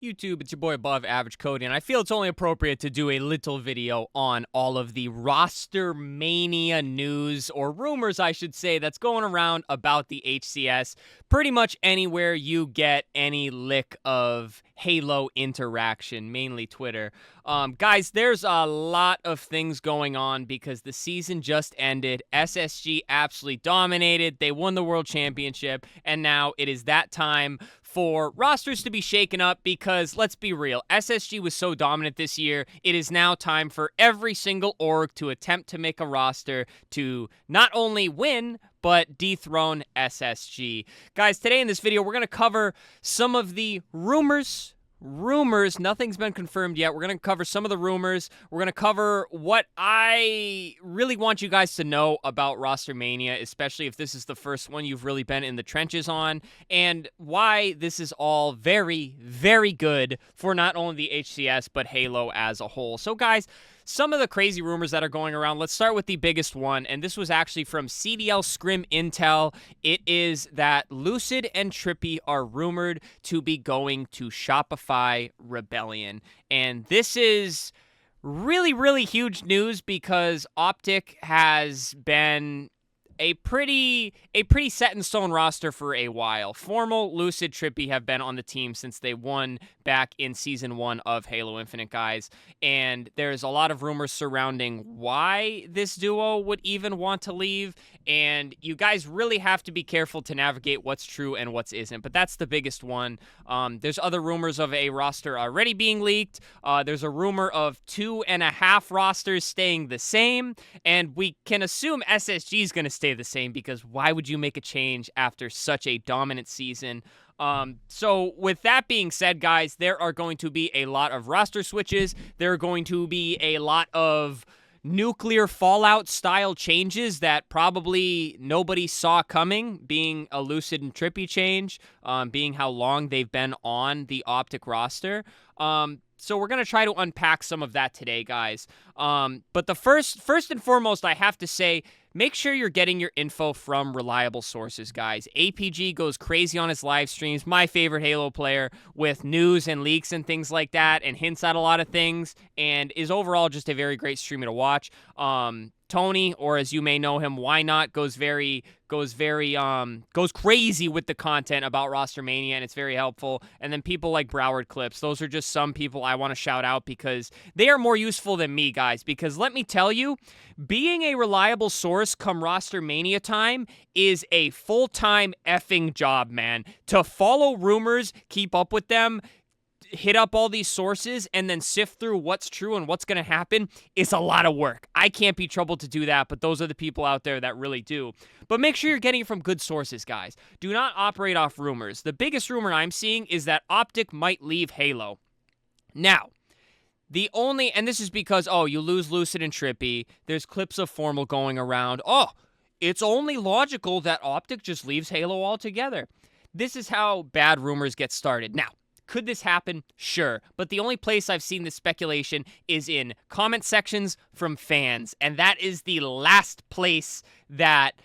YouTube, it's your boy Above Average Cody, and I feel it's only appropriate to do a little video on all of the roster mania news, or rumors, I should say, that's going around about the HCS. Pretty much anywhere you get any lick of Halo interaction, mainly Twitter. Guys, there's a lot of things going on because the season just ended. SSG absolutely dominated. They won the World Championship, and now it is that time for rosters to be shaken up because, let's be real, SSG was so dominant this year, it is now time for every single org to attempt to make a roster to not only win, but dethrone SSG. Guys, today in this video, we're going to cover some of the rumors, nothing's been confirmed yet. We're going to cover some of the rumors. We're going to cover what I really want you guys to know about Rostermania, especially if this is the first one you've really been in the trenches on, and why this is all very, very good for not only the HCS, but Halo as a whole. So guys, some of the crazy rumors that are going around, let's start with the biggest one, and this was actually from CDL Scrim Intel. It is that Lucid and Trippy are rumored to be going to Shopify Rebellion. And this is really, really huge news because OPTIC has been a pretty set in stone roster for a while. Formal, Lucid, Trippy have been on the team since they won back in Season 1 of Halo Infinite, guys. And there's a lot of rumors surrounding why this duo would even want to leave. And you guys really have to be careful to navigate what's true and what's isn't. But that's the biggest one. There's other rumors of a roster already being leaked. There's a rumor of 2.5 rosters staying the same. And we can assume SSG is going to stay the same because why would you make a change after such a dominant season? So with that being said, guys, there are going to be a lot of roster switches. There are going to be a lot of nuclear fallout style changes that probably nobody saw coming, being a Lucid and Trippy change, being how long they've been on the OPTIC roster. So we're going to try to unpack some of that today, guys. But the first and foremost, I have to say, make sure you're getting your info from reliable sources, guys. APG goes crazy on his live streams, my favorite Halo player, with news and leaks and things like that, and hints at a lot of things, and is overall just a very great streamer to watch. Tony, or as you may know him, Why Not, goes crazy with the content about Rostermania, and it's very helpful. And then people like Broward Clips, those are just some people I want to shout out because they are more useful than me, guys. Because let me tell you, being a reliable source come Rostermania time is a full-time effing job, man. To follow rumors, keep up with them, hit up all these sources, and then sift through what's true and what's going to happen is a lot of work. I can't be troubled to do that, but those are the people out there that really do. But make sure you're getting it from good sources, guys. Do not operate off rumors. The biggest rumor I'm seeing is that OPTIC might leave Halo. Now, and this is because, you lose Lucid and Trippy. There's clips of Formal going around. It's only logical that OPTIC just leaves Halo altogether. This is how bad rumors get started. Now, could this happen? Sure. But the only place I've seen this speculation is in comment sections from fans. And that is the last place that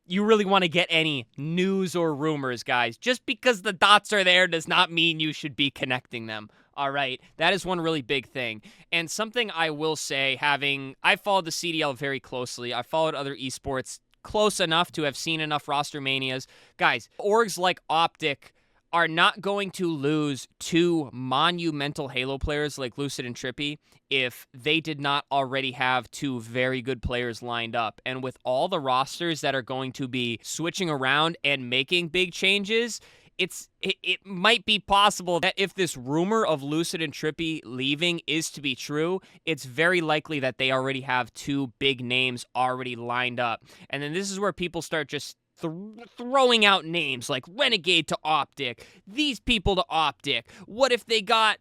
you really want to get any news or rumors, guys. Just because the dots are there does not mean you should be connecting them. All right, that is one really big thing. And something I will say, I followed the CDL very closely. I followed other esports close enough to have seen enough roster manias. Guys, orgs like OPTIC are not going to lose two monumental Halo players like Lucid and Trippy if they did not already have two very good players lined up. And with all the rosters that are going to be switching around and making big changes, it might be possible that if this rumor of Lucid and Trippy leaving is to be true, it's very likely that they already have two big names already lined up. And then this is where people start just throwing out names like Renegade to OPTIC, these people to OPTIC. What if they got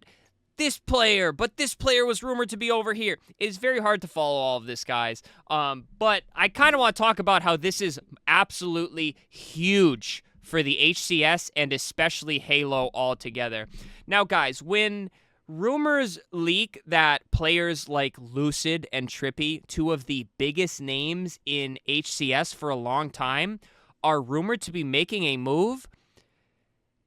this player, but this player was rumored to be over here? It's very hard to follow all of this, guys. But I kind of want to talk about how this is absolutely huge for the HCS and especially Halo altogether. Now, guys, when rumors leak that players like Lucid and Trippy, two of the biggest names in HCS for a long time, are rumored to be making a move,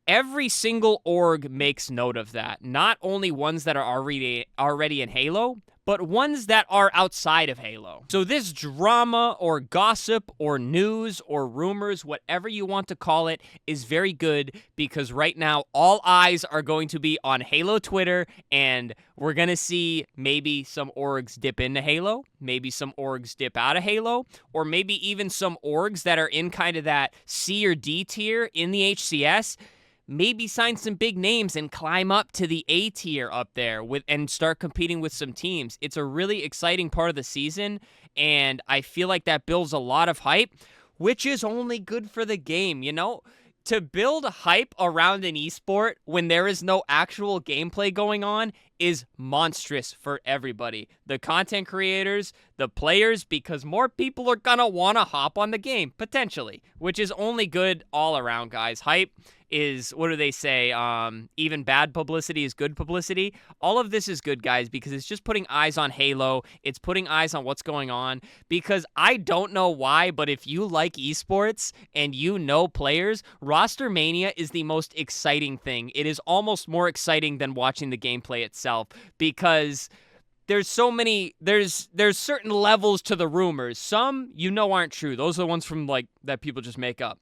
every single org makes note of that. Not only ones that are already in Halo, but ones that are outside of Halo. So this drama or gossip or news or rumors, whatever you want to call it, is very good because right now all eyes are going to be on Halo Twitter, and we're going to see maybe some orgs dip into Halo, maybe some orgs dip out of Halo, or maybe even some orgs that are in kind of that C or D tier in the HCS maybe sign some big names and climb up to the A tier up there and start competing with some teams. It's a really exciting part of the season, and I feel like that builds a lot of hype, which is only good for the game, you know? To build hype around an esport when there is no actual gameplay going on is monstrous for everybody. The content creators, the players, because more people are gonna wanna hop on the game, potentially, which is only good all around, guys. Hype is, what do they say, even bad publicity is good publicity. All of this is good, guys, because it's just putting eyes on Halo. It's putting eyes on what's going on, because I don't know why, but if you like esports and you know players, Rostermania is the most exciting thing. It is almost more exciting than watching the gameplay itself, because there's so many, there's certain levels to the rumors. Some you know aren't true. Those are the ones from like that people just make up.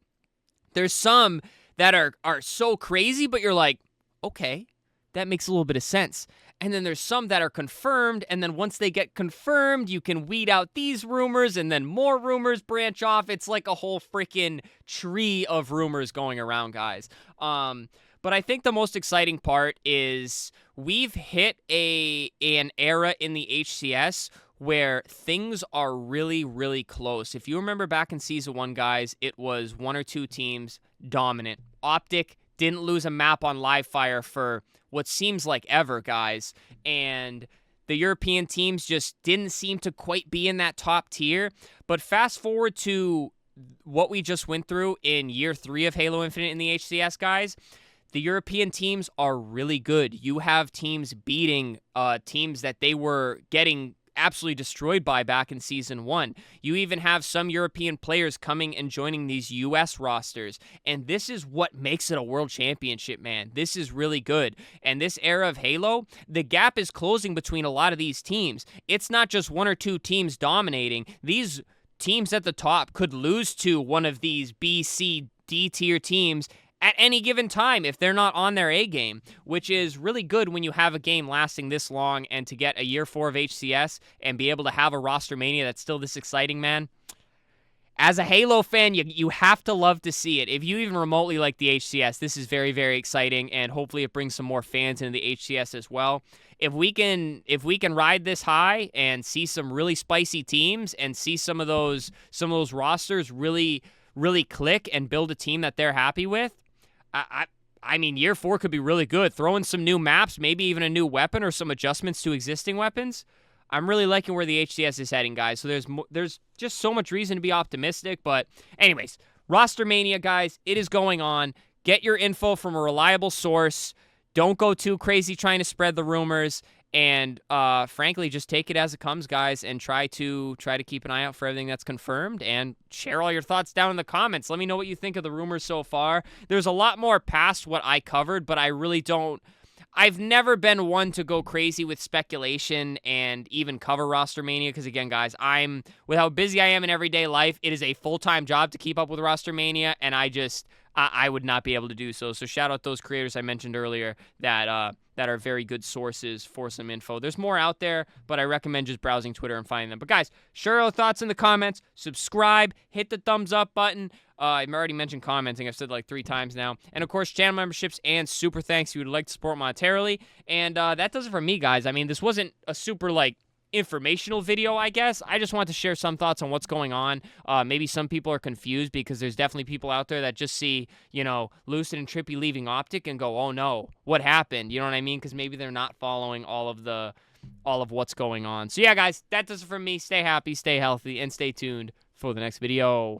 There's some that are so crazy, but you're like, okay, that makes a little bit of sense. And then there's some that are confirmed, and then once they get confirmed, you can weed out these rumors, and then more rumors branch off. It's like a whole freaking tree of rumors going around, guys. But I think the most exciting part is we've hit an era in the HCS where things are really, really close. If you remember back in Season 1, guys, it was one or two teams dominant. OPTIC didn't lose a map on Livefire for what seems like ever, guys. And the European teams just didn't seem to quite be in that top tier. But fast forward to what we just went through in Year 3 of Halo Infinite in the HCS, guys. The European teams are really good. You have teams beating teams that they were getting absolutely destroyed by back in Season 1. You even have some European players coming and joining these US rosters, and this is what makes it a world championship, man. This is really good. And this era of Halo, the gap is closing between a lot of these teams. It's not just one or two teams dominating. These teams at the top could lose to one of these B, C, D tier teams at any given time if they're not on their A game, which is really good when you have a game lasting this long, and to get a Year 4 of HCS and be able to have a Rostermania that's still this exciting, man. As a Halo fan, you have to love to see it. If you even remotely like the HCS, this is very, very exciting, and hopefully it brings some more fans into the HCS as well. If we can ride this high and see some really spicy teams and see some of those rosters really, really click and build a team that they're happy with, I mean, Year 4 could be really good. Throw in some new maps, maybe even a new weapon or some adjustments to existing weapons. I'm really liking where the HCS is heading, guys. So there's just so much reason to be optimistic. But anyways, Rostermania, guys, it is going on. Get your info from a reliable source. Don't go too crazy trying to spread the rumors. And frankly, just take it as it comes, guys, and try to keep an eye out for everything that's confirmed, and share all your thoughts down in the comments. Let me know what you think of the rumors so far. There's a lot more past what I covered, but I really don't. I've never been one to go crazy with speculation and even cover Rostermania because, again, guys, with how busy I am in everyday life, it is a full-time job to keep up with Rostermania, and I would not be able to do so. So shout out those creators I mentioned earlier that are very good sources for some info. There's more out there, but I recommend just browsing Twitter and finding them. But guys, share your thoughts in the comments. Subscribe. Hit the thumbs up button. I've already mentioned commenting. I've said like 3 times now. And, of course, channel memberships and super thanks if you would like to support monetarily. And that does it for me, guys. I mean, this wasn't a super, informational video, I guess. I just want to share some thoughts on what's going on. Maybe some people are confused because there's definitely people out there that just see, Lucid and Trippy leaving OPTIC and go, oh no, what happened? You know what I mean? Because maybe they're not following all of what's going on. So yeah, guys, that does it for me. Stay happy, stay healthy, and stay tuned for the next video.